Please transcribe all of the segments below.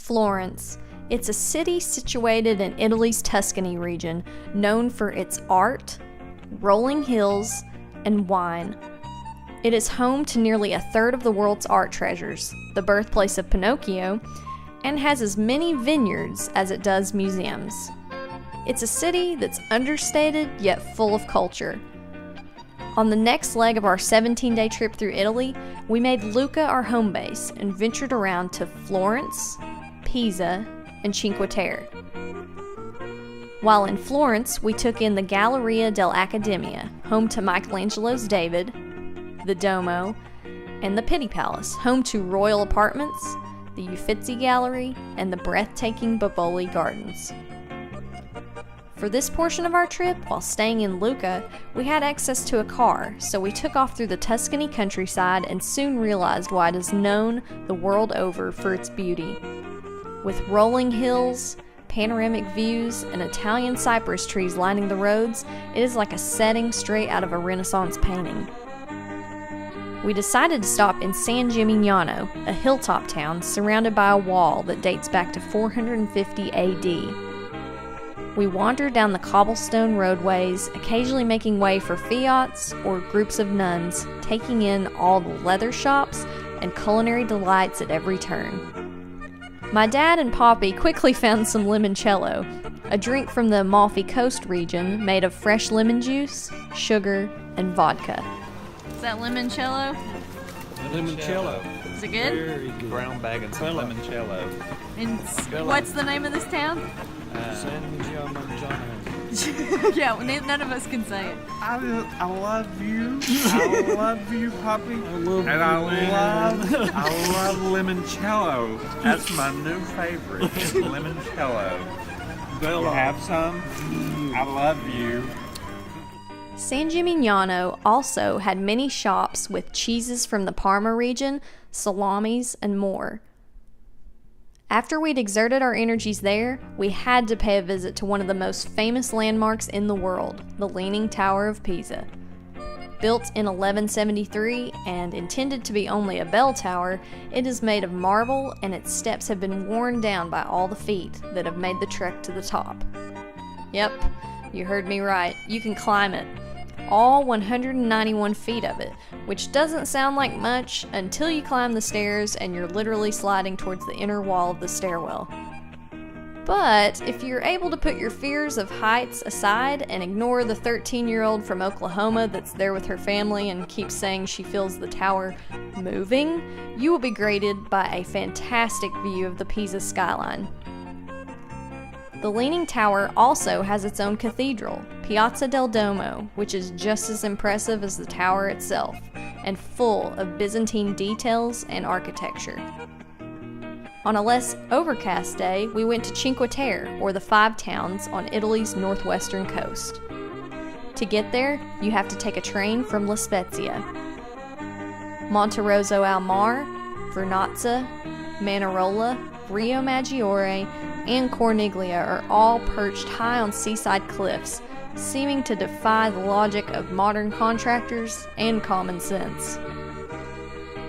Florence. It's a city situated in Italy's Tuscany region, known for its art, rolling hills, and wine. It is home to nearly a third of the world's art treasures, the birthplace of Pinocchio, and has as many vineyards as it does museums. It's a city that's understated yet full of culture. On the next leg of our 17-day trip through Italy, we made Lucca our home base and ventured around to Florence, Pisa, and Cinque Terre. While in Florence, we took in the Galleria dell'Accademia, home to Michelangelo's David, the Duomo, and the Pitti Palace, home to royal apartments, the Uffizi Gallery, and the breathtaking Boboli Gardens. For this portion of our trip, while staying in Lucca, we had access to a car, so we took off through the Tuscany countryside and soon realized why it is known the world over for its beauty. With rolling hills, panoramic views, and Italian cypress trees lining the roads, it is like a setting straight out of a Renaissance painting. We decided to stop in San Gimignano, a hilltop town surrounded by a wall that dates back to 450 AD. We wandered down the cobblestone roadways, occasionally making way for Fiats or groups of nuns, taking in all the leather shops and culinary delights at every turn. My dad and Poppy quickly found some limoncello, a drink from the Amalfi Coast region made of fresh lemon juice, sugar, and vodka. Is that limoncello? Limoncello. Is it good? Very good. Brown bag and some limoncello. And what's the name of this town? San Gimignano. Yeah, none of us can say it. I love you. I love you, Poppy. I love limoncello. That's my new favorite. Limoncello. Bella. Have some? I love you. San Gimignano also had many shops with cheeses from the Parma region, salamis, and more. After we'd exerted our energies there, we had to pay a visit to one of the most famous landmarks in the world, the Leaning Tower of Pisa. Built in 1173 and intended to be only a bell tower, it is made of marble and its steps have been worn down by all the feet that have made the trek to the top. Yep, you heard me right, you can climb it. All 191 feet of it, which doesn't sound like much until you climb the stairs and you're literally sliding towards the inner wall of the stairwell. But if you're able to put your fears of heights aside and ignore the 13-year-old from Oklahoma that's there with her family and keeps saying she feels the tower moving, you will be greeted by a fantastic view of the Pisa skyline. The Leaning Tower also has its own cathedral, Piazza del Duomo, which is just as impressive as the tower itself, and full of Byzantine details and architecture. On a less overcast day, we went to Cinque Terre, or the Five Towns, on Italy's northwestern coast. To get there, you have to take a train from La Spezia. Monterosso al Mar, Vernazza, Manarola, Rio Maggiore, and Corniglia are all perched high on seaside cliffs, seeming to defy the logic of modern contractors and common sense.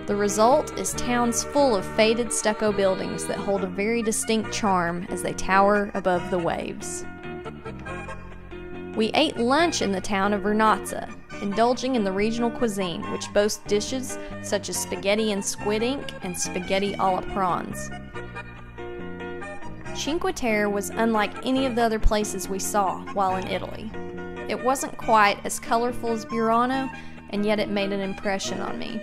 The result is towns full of faded stucco buildings that hold a very distinct charm as they tower above the waves. We ate lunch in the town of Vernazza, indulging in the regional cuisine, which boasts dishes such as spaghetti and squid ink and spaghetti alla prawns. Cinque Terre was unlike any of the other places we saw while in Italy. It wasn't quite as colorful as Burano, and yet it made an impression on me.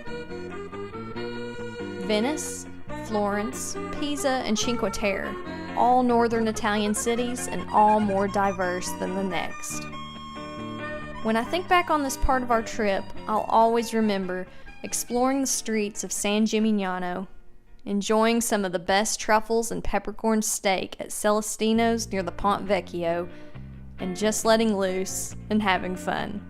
Venice, Florence, Pisa, and Cinque Terre, all northern Italian cities and all more diverse than the next. When I think back on this part of our trip, I'll always remember exploring the streets of San Gimignano, enjoying some of the best truffles and peppercorn steak at Celestino's near the Ponte Vecchio, and just letting loose and having fun.